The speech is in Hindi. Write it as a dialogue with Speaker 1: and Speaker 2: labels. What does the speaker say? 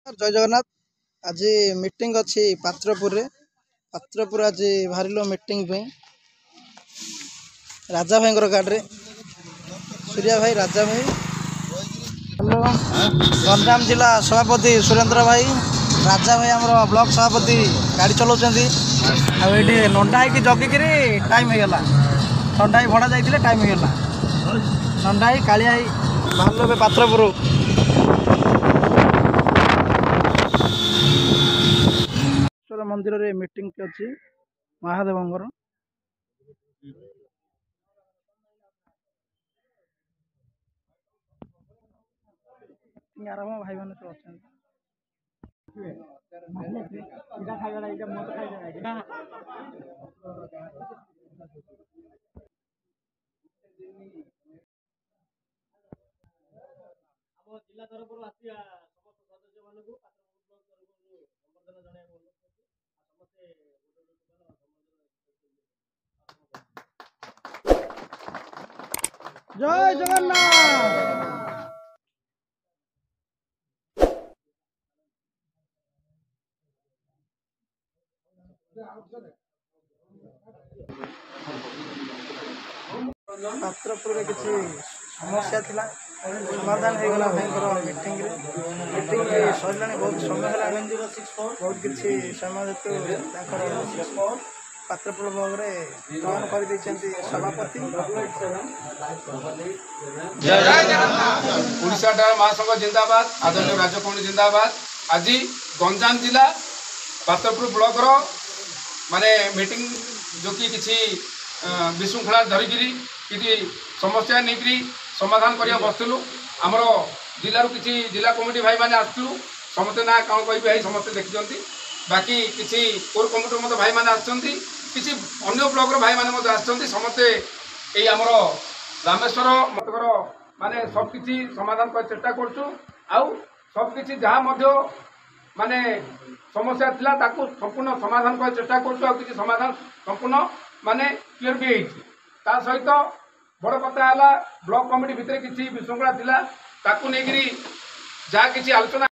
Speaker 1: जय जगन्नाथ। आज मीटिंग अच्छी पात्रपुर रे। पात्रपुर आज बाहर मीटिंग पे राजा भाई गाड़ी सूर्या भाई राजा भाई हेलो गंजाम जिला सभापति सुरेंद्र भाई राजा भाई आम ब्लॉक सभापति गाड़ी चलाउछंती आउे नंडा है कि जगिक टाइम होगा ठंडा भड़ा जाइए टाइम होगा नंडा कालिया बाहर पात्रपुर मंदिर रे मीटिंग अच्छी महादेव आरंभ भाई मैंने सब अच्छा जिला तरफ समस्त सदस्य मान जय जगन्नाथ। पात्रपुर किसी समस्या थिला समाधान हो गला भाई मीटिंग सरला बहुत समय बहुत किसी समय पात्रपुर ब्लॉक रे कौन कर सभापति
Speaker 2: उड़ीसा महासंघ जिंदाबाद आदरणीय राजकमणी जिंदाबाद। आज गंजाम जिला पात्रपुर ब्लॉक रो माने मीटिंग जो कि किसी विशृंखला धरिकी कि समस्या नहीं समाधान करने बसलु आमर जिलूर किसी जिला कमिटी भाई मैंने आसलु समस्ते ना कौन कह भाई समस्ते देखी बाकी किसी कोर कमिटी मत भाई मैंने आसती किसी अन्य ब्लॉक भाई मैंने आसते समस्ते यही आमर रामेश्वर मतकर माने सबकि समाधान कर चेष्टा करूँ सबकि जहाँ माने समस्या थिला ताकू संपूर्ण समाधान कर चेष्टा करूँ समाधान संपूर्ण माने क्लियर भी होता सहित बड़ कथा है ब्लॉक कमिटी भितर किसी विशृंखला थिला ताकू नहीं जहाँ किसी आलोचना